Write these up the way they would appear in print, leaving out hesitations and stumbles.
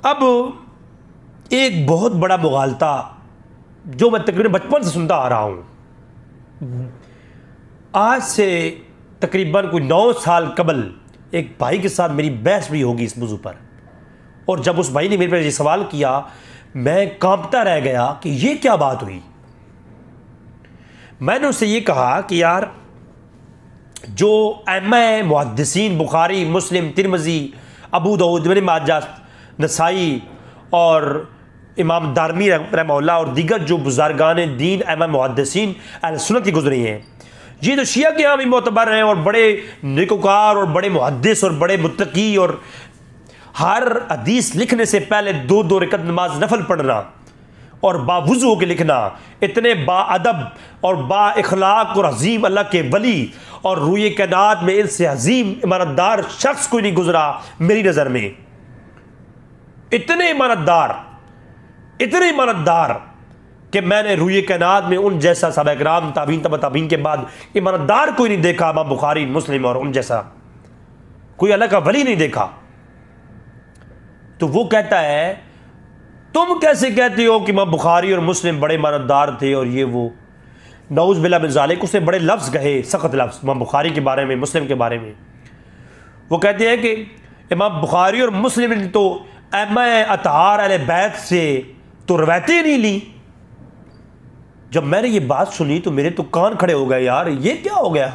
अब एक बहुत बड़ा मुगालता जो मैं तकरीबन बचपन से सुनता आ रहा हूँ, आज से तकरीबन कोई 9 साल कबल एक भाई के साथ मेरी बहस भी होगी इस मौजू पर। और जब उस भाई ने मेरे पर ये सवाल किया, मैं कांपता रह गया कि ये क्या बात हुई। मैंने उससे ये कहा कि यार, जो अइम्मा मुहद्दिसीन बुखारी, मुस्लिम, तिरमिज़ी, अबू दाऊद, इब्न माजा, नसाई और इमाम दारमी रहमहुल्लाह और दीगर जो बुज़ुर्गान दीन अइम्मा मुहद्दिसीन अहले सुन्नत के गुज़रे हैं, ये तो शिया के यहाँ भी मोतबर हैं और बड़े नेकोकार और बड़े मुहद्दिस और बड़े मुत्तकी, और हर हदीस लिखने से पहले 2-2 रकत नमाज नफल पढ़ना और बावुज़ू के लिखना, इतने बाअदब और बाइखलाक और अजीम अल्लाह के वली और रूए कायनात में इनसे अजीम ईमानदार शख्स कोई नहीं गुजरा मेरी नज़र में। इतने ईमानदार कि मैंने रूए कायनात में उन जैसा सहाबा किराम, ताबीन, तबा ताबीन के बाद ईमानदार कोई नहीं देखा। इमाम बुखारी, मुस्लिम और उन जैसा कोई अल्लाह का वली नहीं देखा। तो वो कहता है, तुम कैसे कहते हो कि इमाम बुखारी और मुस्लिम बड़े ईमानदार थे और ये वो। नऊज़ बिल्लाह मिन ज़ालिक, उसने बड़े लफ्ज़ कहे, सख्त लफ्ज़ इमाम बुखारी के बारे में, मुस्लिम के बारे में। वो कहते हैं कि इमाम बुखारी और मुस्लिम ने तो अइम्मा अतहार अहले बैत से तो रवायतें नहीं ली। जब मैंने ये बात सुनी तो मेरे तो कान खड़े हो गए, यार ये क्या हो गया।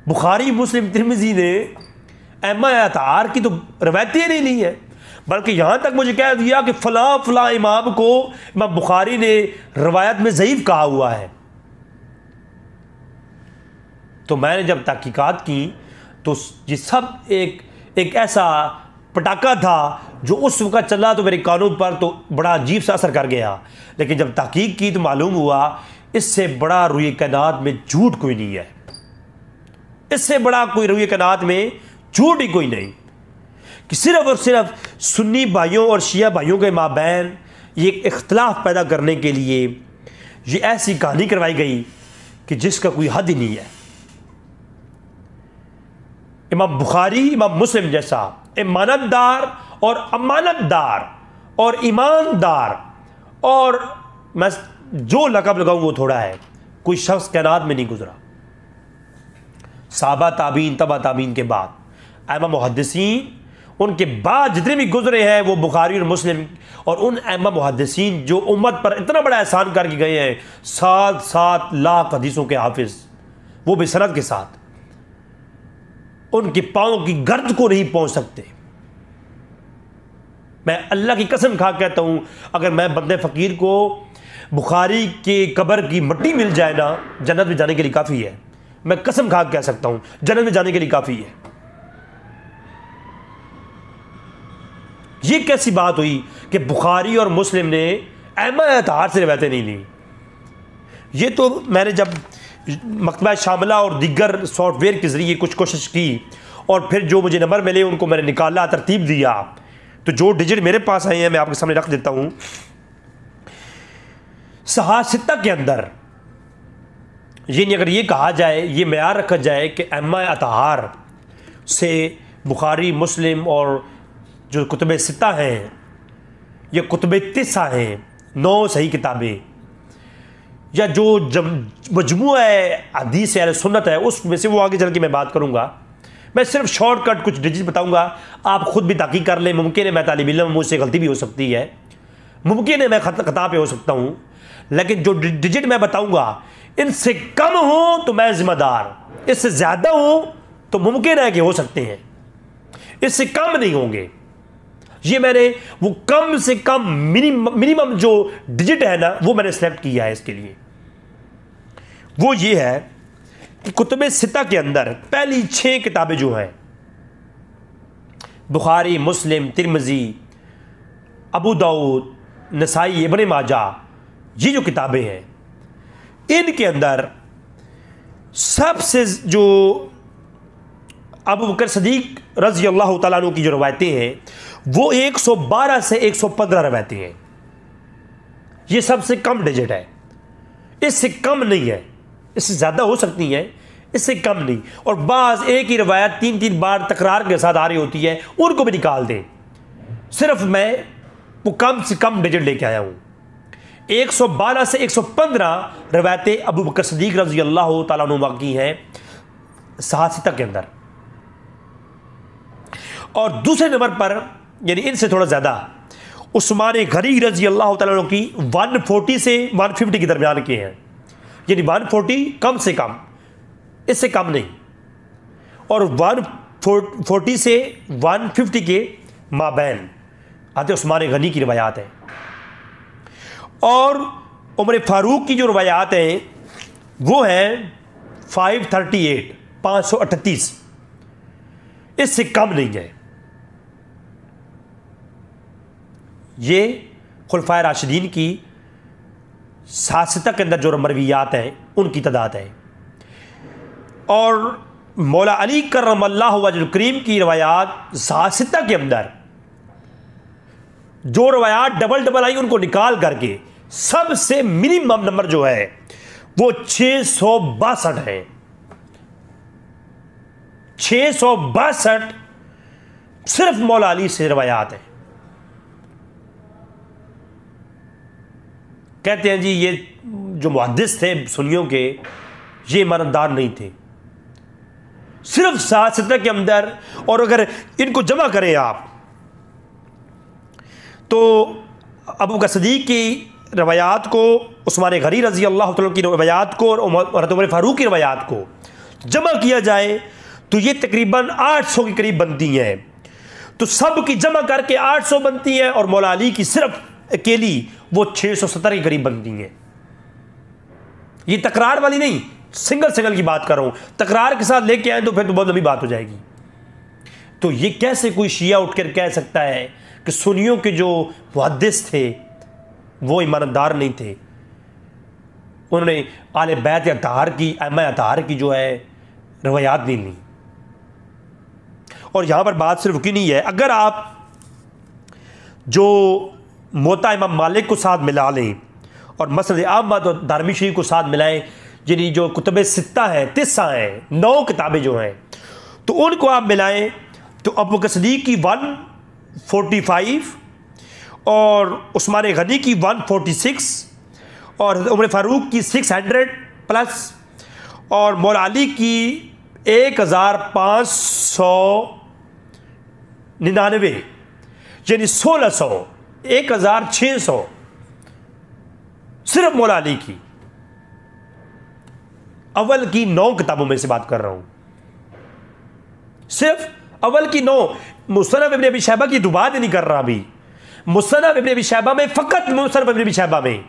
बुखारी, मुस्लिम, तिरमिज़ी ने अइम्मा अतहार की तो रवायतें नहीं ली है, बल्कि यहाँ तक मुझे कह दिया कि फ़लाँ फ़लाँ इमाम को इमाम बुखारी ने रवायत में ज़ईफ़ कहा हुआ है। तो मैंने जब तहकीकात की तो ये सब एक ऐसा पटाखा था जो उस वक्त चला तो मेरे कानों पर तो बड़ा अजीब सा असर कर गया। लेकिन जब तहकीक की तो मालूम हुआ इससे बड़ा रूए कायनात में झूठ कोई नहीं है। इससे बड़ा कोई रूए कायनात में झूठ ही कोई नहीं कि सिर्फ और सिर्फ सुन्नी भाइयों और शिया भाइयों के माबैन ये इख्तलाफ पैदा करने के लिए ये ऐसी कहानी करवाई गई कि जिसका कोई हद ही नहीं है। इमाम बुखारी, इमाम मुस्लिम जैसा ईमानदार और अमानतदार और ईमानदार, और मैं जो लक़ब लगाऊं वो थोड़ा है, कोई शख्स कायनात में नहीं गुजरा। साहबा, ताबीन, तबा ताबीन के बाद अइम्मा मुहद्दिसीन, उनके बाद जितने भी गुजरे हैं वो बुखारी और मुस्लिम और उन अइम्मा मुहद्दिसीन जो उम्मत पर इतना बड़ा एहसान करके गए हैं, 7-7 लाख हदीसों के हाफिज, वो भी सनद के साथ, उनके पाँव की गर्द को नहीं पहुंच सकते। मैं अल्लाह की कसम खा कहता हूं, अगर मैं बंदे फ़कीर को बुखारी के कब्र की मिट्टी मिल जाए ना, जन्नत में जाने के लिए काफ़ी है। मैं कसम खा कह सकता हूं, जन्नत में जाने के लिए काफ़ी है। ये कैसी बात हुई कि बुखारी और मुस्लिम ने अइम्मा अतहार से रिवायतें नहीं ली। ये तो मैंने जब मकतबा शामिला और दीगर सॉफ्टवेयर के ज़रिए कुछ कोशिश की और फिर जो मुझे नंबर मिले उनको मैंने निकाला, तरतीब दिया, तो जो डिजिट मेरे पास आए हैं मैं आपके सामने रख देता हूँ। सहा सित्ता के अंदर ये नहीं, अगर ये कहा जाए, ये मेयार रखा जाए कि अइम्मा अतहार से बुखारी, मुस्लिम और जो कुतुब सित्ता हैं या कुतुब तिस्सा हैं, 9 सही किताबें, या जो मजमूआ हदीस अहले सुन्नत है उसमें से, वो आगे चल के मैं बात करूँगा। मैं सिर्फ शॉर्टकट कुछ डिजिट बताऊँगा, आप खुद भी तहकीक कर लें। मुमकिन है मैं तालिब इल्म, मुझसे गलती भी हो सकती है, मुमकिन है मैं खता पे हो सकता हूँ, लेकिन जो डिजिट मैं बताऊँगा इनसे कम हो तो मैं ज़िम्मेदार, इससे ज़्यादा हो तो मुमकिन है कि हो सकते हैं, इससे कम नहीं होंगे। ये मैंने वो कम से कम मिनिमम जो डिजिट है ना, वो मैंने सेलेक्ट किया है इसके लिए। वो ये है कि कुतुब सित्ता के अंदर पहली 6 किताबें जो हैं, बुखारी, मुस्लिम, तिरमिज़ी, अबू दाऊद, नसाई, इब्न माजा, ये जो किताबें हैं, इनके अंदर सबसे जो अबू बकर सदीक रज़ी अल्लाह तआला अन्हु की जो रवायतें हैं वो 112 से 115 रवायतें हैं। ये सबसे कम डिजिट है, इससे कम नहीं है, इससे ज़्यादा हो सकती हैं, इससे कम नहीं। और बाज़ एक ही रवायत 3-3 बार तकरार के साथ आ रही होती है, उनको भी निकाल दें। सिर्फ मैं वो कम से कम डिजिट लेके आया हूँ। 112 से 115 रवायतें अबू बकर सिद्दीक रज़ी अल्लाह तआला अन्हु की हैं सहासिता के अंदर, और दूसरे नंबर पर यानी इनसे थोड़ा ज़्यादा उस्मान गनी रज़ी अल्लाह तआला अन्हु की 140 से 150 के दरमियान के हैं, यानी 140 कम से कम, इससे कम नहीं, और 140 से 150 के माबैन आते उस्मान गनी की रवायात है। और उमर फारूक की जो रवायात हैं वो हैं 538, इससे कम नहीं है। ये खुलफाए राशिदीन की सासिता के अंदर जो मरवियात हैं उनकी तादाद है। और मौला अली करमल्लाहु वजहुल करीम की रवायात सासिता के अंदर जो रवायात डबल आई उनको निकाल करके सबसे मिनिमम नंबर जो है वो 662 है। 662 सिर्फ मौला अली से रवायात है। कहते हैं जी ये जो मुहद्दिस थे सुन्नियों के, ये ईमानदार नहीं थे, सिर्फ सासिता के अंदर। और अगर इनको जमा करें आप तो अबू बकर सिद्दीक की रवायात को, उस्मान गनी रज़ी अल्लाह तआला की रवायात को और उमर फारूक की रवायात को जमा किया जाए तो ये तकरीबन 800 के करीब बनती हैं। तो सब की जमा करके 800 बनती हैं और मौला अली की सिर्फ अकेली वो 670 के करीब बनती हैं। ये तकरार वाली नहीं, सिंगल की बात कर रहा हूं। तकरार के साथ लेके आए तो फिर तो बहुत लंबी बात हो जाएगी। तो ये कैसे कोई शिया उठकर कह सकता है कि सुन्नियों के जो मुहद्दिस थे वो ईमानदार नहीं थे, उन्होंने आले बैत अताहार की, अम्मा अताहार की जो है रवायात नहीं ली। और यहाँ पर बात सिर्फ की नहीं है, अगर आप जो मोता इमाम मालिक को साथ मिला लें और मसनद अहमद और दारमी शरीफ को साथ मिलाएं, यानी जो कुतुब सित्ता हैं, 3 हैं, 9 किताबें जो हैं, तो उनको आप मिलाएं तो अबू बकर सिद्दीक की 145 और उस्मान गनी की 146 और उमर फारूक की 600 प्लस और मौला अली की 1599 यानी 1600, 1600 सिर्फ मौला अली की अव्वल की 9 किताबों में से बात कर रहा हूं, सिर्फ अव्वल की 9। मुसन्नफ इब्न अबी शैबा की दुबात नहीं कर रहा अभी। मुसन्नफ इब्न अबी शैबा में फ़कत, मुसन्नफ इब्न अबी शैबा में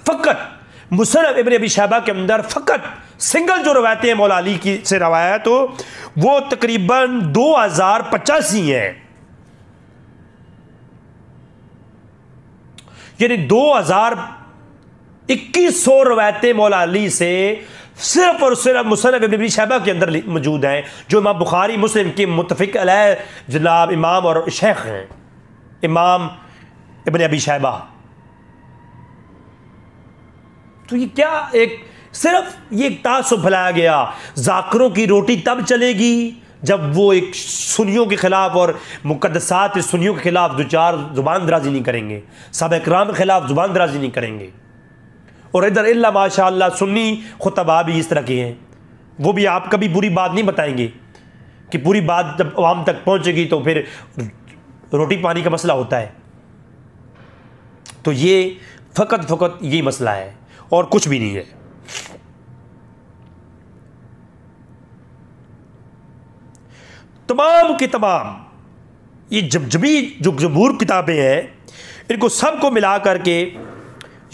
फ़कत, मुसन्नफ इब्न अबी शैबा के अंदर फ़कत सिंगल जो रवायतें हैं मौला अली की से रवायत तो वो तकरीबन 2085 हैं, यानी 2100 रवायतें मौला अली से सिर्फ और सिर्फ मुसन्नफ इब्न अबी शैबा के अंदर मौजूद हैं, जो इमाम बुखारी मुस्लिम के मुत्तफ़िक़ अलैह जनाब इमाम और शेख हैं, इमाम इब्न अबी शैबा। तो ये क्या एक सिर्फ ये एक तासुब फैलाया गया, ज़ाकिरों की रोटी तब चलेगी जब वो एक सुन्नियों के ख़िलाफ़ और मुक़द्दसात सुन्नियों के ख़िलाफ़ दो चार ज़ुबान दराज़ी नहीं करेंगे, सहाबा इकराम के ख़िलाफ़ ज़ुबान दराज़ी नहीं करेंगे। और इधर इल्ला माशाअल्लाह सुन्नी खुतबा भी इस तरह के हैं, वो भी आप कभी बुरी बात नहीं बताएंगे कि पूरी बात जब आवाम तक पहुँचेगी तो फिर रोटी पानी का मसला होता है। तो ये फ़कत यही मसला है और कुछ भी नहीं है। तमाम के तमाम ये जमजमी जो जमहूर किताबें हैं इनको सबको मिला करके,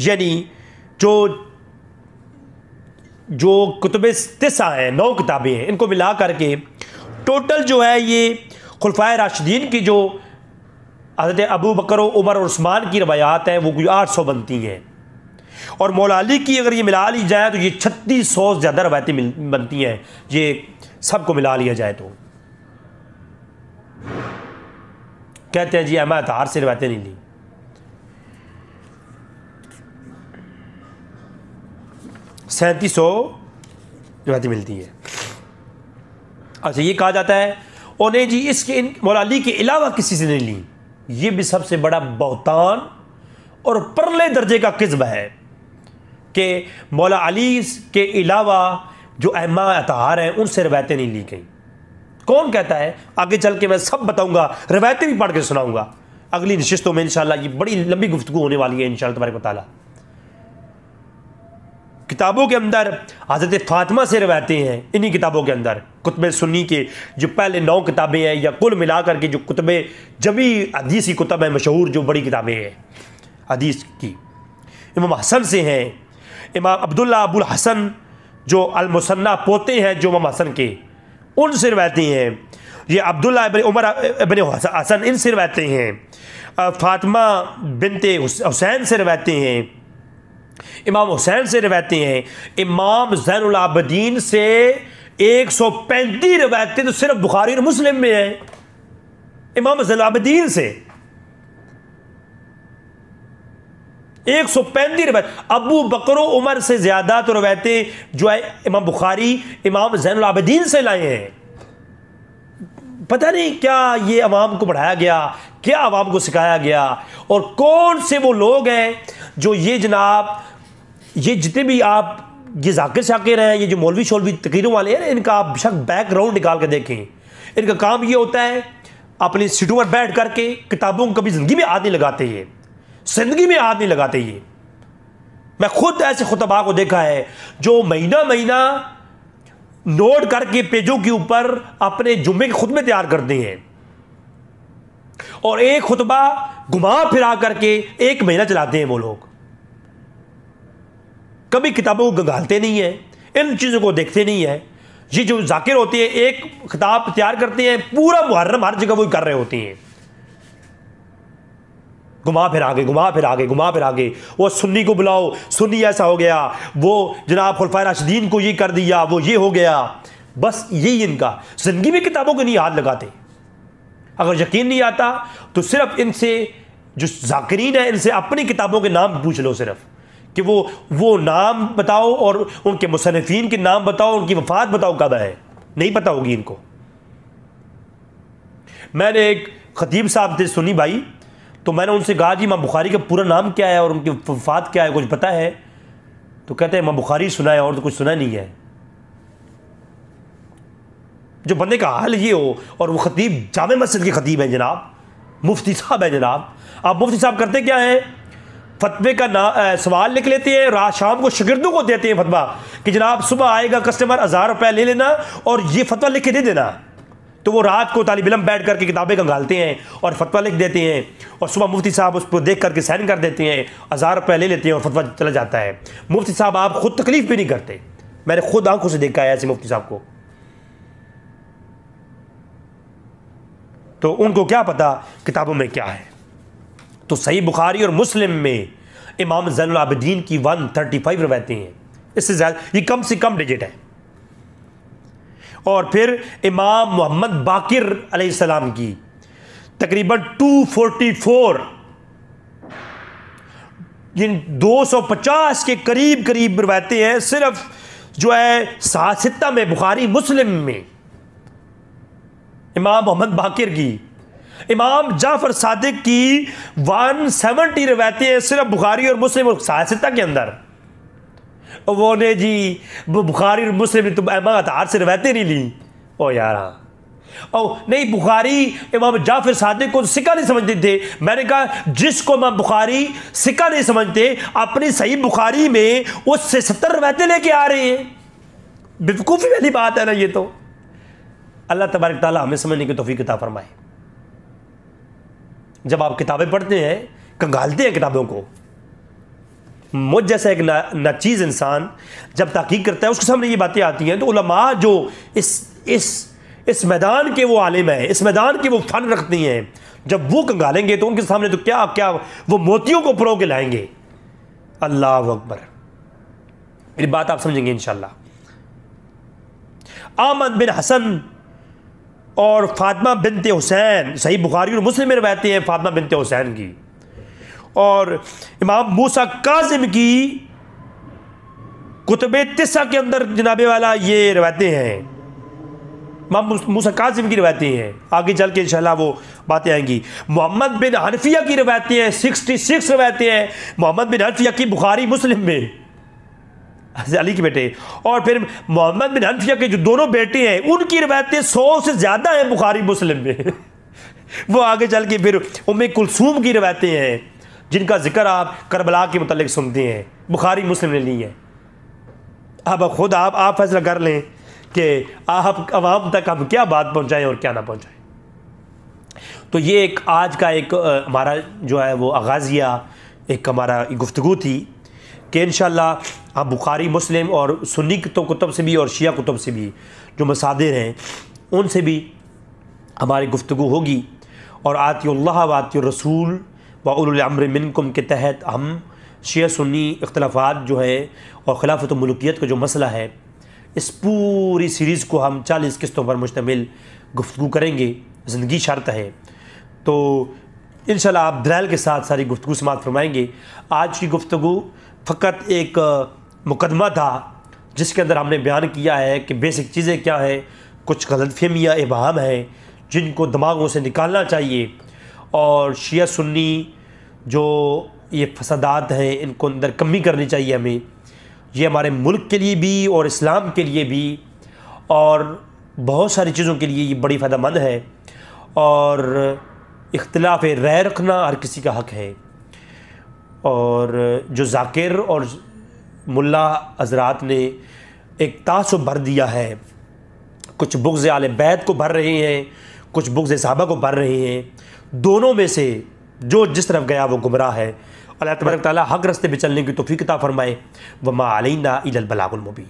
यानी जो कुतुब 3 हैं, 9 किताबें हैं, इनको मिला करके टोटल जो है ये खुलफाए राशिदीन की जो हज़रत अबू बकर उमर और उस्मान की रवायात हैं वो कोई 800 बनती हैं। और मौला अली की अगर ये मिला ली जाए तो ये 3600 से ज़्यादा रवायतें बनती हैं, ये सबको मिला लिया जाए तो। कहते हैं जी अम्मा अताहार से रवायतें नहीं ली। सैंतीस सौ रवायतें मिलती है। अच्छा, ये कहा जाता है और नहीं जी इसके मौला अली के अलावा किसी से नहीं ली, ये भी सबसे बड़ा बहतान और परले दर्जे का किस्ब है कि मौला अली के अलावा जो अम्मा अतहार हैं उनसे रवायतें नहीं ली गई। कौन कहता है? आगे चल के मैं सब बताऊंगा, रवायतें भी पढ़ के सुनाऊंगा अगली नशिस्तों में इंशाल्लाह। ये बड़ी लंबी गुफ्तगू होने वाली है इंशाल्लाह तबारक व तआला। किताबों के अंदर हज़रत फातिमा से रवायतें हैं, इन्हीं किताबों के अंदर कुतुब सुन्नी के जो पहले 9 किताबें हैं या कुल मिलाकर के जो कुतुब जमी हदीस की कुतुब है मशहूर, जो बड़ी किताबें हैं हदीस की, इमाम हसन से हैं, इमाम अब्दुल्ला अबुल हसन जो अल-मुसन्ना पोते हैं जो इमाम हसन के, उनसे रवायतें हैं। ये अब्दुल्ला इब्न उमर इब्न हसन इनसे रवायतें हैं। फातिमा बिनते हुसैन से रवायतें हैं, इमाम हुसैन से रवायतें हैं। इमाम ज़ैनुल आबिदीन से 135 रवायतें तो सिर्फ बुखारी और मुस्लिम में हैं। इमाम ज़ैनुल आबिदीन से 135 रवायत। अबू बकर उमर से ज़्यादा तो रवायतें जो है इमाम बुखारी इमाम ज़ैनुल आबिदीन से लाए हैं। पता नहीं क्या ये अवाम को बढ़ाया गया, क्या अवाम को सिखाया गया, और कौन से वो लोग हैं जो ये जनाब ये जितने भी आप ये जाकिर शाकिर हैं, ये जो मौलवी शौलवी तकीरों वाले हैं, इनका आप बेशक बैकग्राउंड निकाल के देखें। इनका काम ये होता है अपनी सीटों पर बैठ करके किताबों को कभी ज़िंदगी में हाथ नहीं लगाते, ये ज़िंदगी में हाथ नहीं लगाते। ये मैं खुद ऐसे खुतबा को देखा है जो महीना महीना नोट करके पेजों के ऊपर अपने जुम्मे के खुतबे तैयार करते हैं और एक खुतबा घुमा फिरा करके 1 महीना चलाते हैं। वो लोग कभी किताबों को गंगालते नहीं है, इन चीज़ों को देखते नहीं है। ये जो जाकिर होते हैं एक किताब तैयार करते हैं, पूरा मुहर्रम हर जगह वो कर रहे होते हैं, घुमा फिर आगे घुमा फिर आगे घुमा फिर आगे। वो सुन्नी को बुलाओ, सुन्नी ऐसा हो गया, वो जनाब खुलफाए राशिदीन को ये कर दिया, वो ये हो गया। बस यही इनका, जिंदगी में किताबों के नहीं हाथ लगाते। अगर यकीन नहीं आता तो सिर्फ इनसे जो जाकिरीन है इनसे अपनी किताबों के नाम पूछ लो, सिर्फ कि वो नाम बताओ और उनके मुसन्निफीन के नाम बताओ, उनकी वफात बताओ कब है, नहीं पता होगी इनको। मैंने एक खतीब साहब थे सुन्नी भाई, तो मैंने उनसे कहा जी इमाम बुखारी का पूरा नाम क्या है और उनकी वफात क्या है, कुछ पता है? तो कहते हैं इमाम बुखारी सुना है और तो कुछ सुना नहीं है। जो बंदे का हाल ये हो, और वो खतीब जामे मस्जिद के खतीब हैं जनाब, मुफ्ती साहब है जनाब। आप मुफ्ती साहब करते क्या है, फतवे का सवाल लिख लेते हैं, रात शाम को शागिर्दों को देते हैं फतवा कि जनाब सुबह आएगा कस्टमर 1000 रुपया ले लेना और ये फतवा लिख के दे देना। तो वो रात को तालिब इल्म बैठ करके किताबें कंगालते हैं और फतवा लिख देते हैं, और सुबह मुफ्ती साहब उस पर देख करके साइन कर देते हैं, 1000 रुपया ले लेते हैं और फतवा चला जाता है। मुफ्ती साहब आप खुद तकलीफ भी नहीं करते, मैंने खुद आंखों से देखा है ऐसे मुफ्ती साहब को। तो उनको क्या पता किताबों में क्या है। तो सही बुखारी और मुस्लिम में इमाम ज़ैनुल आबिदीन की 135 रवायतें हैं, इससे ज़्यादा ये कम से कम डिजिट है। और फिर इमाम मोहम्मद बाकिर अलैहिस्सलाम की तकरीबन 244, जिन 250 के करीब करीब रवायतें हैं सिर्फ जो है सासित्ता में, बुखारी मुस्लिम में इमाम मोहम्मद बाकिर की। इमाम जाफर सादिक की 170 रवायतें हैं सिर्फ बुखारी और मुस्लिम और सासित्ता के अंदर। वो ने जी बुखारी और मुस्लिम ने तुम इमाम अतहार से रवायतें नहीं ली। ओ यार ओ नहीं, बुखारी इमाम जाफर सादिक को सिक्का नहीं समझते थे। मैंने कहा जिसको इमाम बुखारी सिक्का नहीं समझते, अपनी सही बुखारी में उससे 70 रवायतें लेके आ रहे हैं। बेवकूफ़ी वाली बात है ना ये। तो अल्लाह तबारक तआला हमें समझने की तौफीक अता फरमाए। जब आप किताबें पढ़ते हैं, कंगालते हैं किताबों को, मुझ जैसा एक नाचीज़ इंसान जब तहकीक करता है उसके सामने ये बातें आती हैं, तो उलमा जो इस मैदान के वो आलिम हैं, इस मैदान के वो फ़न रखती हैं, जब वो कंगालेंगे तो उनके सामने तो क्या क्या वो मोतियों को परो के लाएंगे। अल्लाह अकबर। मेरी बात आप समझेंगे इंशाअल्लाह। अहमद बिन हसन और फातिमा बिनते हुसैन, सही बुखारी और मुस्लिम में रवायतें हैं फातिमा बिनते हुसैन की। और इमाम मूसा काजिम की कुतुब तिस्सा के अंदर जनाबे वाला ये रवायतें हैं। इमाम मूसा कासिम की रवायतें हैं, आगे चल के इंशाल्लाह वो बातें आएंगी। मोहम्मद बिन हनफिया की रवायतें हैं, 66 रवायतें हैं मोहम्मद बिन हनफिया की बुखारी मुस्लिम में, अली के बेटे। और फिर मोहम्मद बिन हनफिया के जो दोनों बेटे हैं उनकी रवायतें 100 से ज़्यादा हैं बुखारी मुस्लिम में। वो आगे चल के फिर उम्मे कुलसूम की रवायतें हैं जिनका जिक्र आप करबला के मुतालिक सुनते हैं, बुखारी मुस्लिम ने ली है। अब खुद आप फैसला कर लें कि आप आवाम तक हम क्या बात पहुंचाएं और क्या ना पहुंचाएं। तो ये एक आज का एक हमारा जो है वो आगाज़िया एक हमारा गुफ्तगू थी कि इंशाअल्लाह हम बुखारी मुस्लिम और सुन्नी तो कुतुब से भी और शिया कुतुब से भी जो मसादिर हैं उनसे भी हमारी गुफ्तगू होगी। और आतिउल्लाह व आतिउर रसूल व उलुल अम्र मिनकुम के तहत हम शिया सुन्नी इख्तलाफात जो है और खिलाफत मुल्कियत का जो मसला है, इस पूरी सीरीज़ को हम 40 किस्तों पर मुश्तमिल गुफ्तगू करेंगे, ज़िंदगी शर्त है। तो इंशाल्लाह आप दलाइल के साथ सारी गुफ्तगू समाअत फरमाएंगे। आज की गुफ्तगू फ़कत एक मुकदमा था जिसके अंदर हमने बयान किया है कि बेसिक चीज़ें क्या हैं, कुछ गलतफहमियाँ इबाहम हैं जिनको दिमागों से निकालना चाहिए, और शिया सुन्नी जो ये फसादात हैं इनको अंदर कमी करनी चाहिए हमें। ये हमारे मुल्क के लिए भी और इस्लाम के लिए भी और बहुत सारी चीज़ों के लिए ये बड़ी फ़ायदेमंद है। और इख्तिलाफ राय रखना हर किसी का हक़ है। और जो जाकिर और मुल्ला हज़रात ने एक तासुब भर दिया है, कुछ बुग़्ज़ आले बैत को भर रहे हैं, कुछ बुग़्ज़ सहाबा को भर रहे हैं, दोनों में से जो जिस तरफ गया वो गुमराह है। अल्लाह तबारक तआला हक़ रस्ते पे चलने की तौफ़ीक़ अता फ़रमाए। वमा अलैना इल्लल बलागुल मुबीन।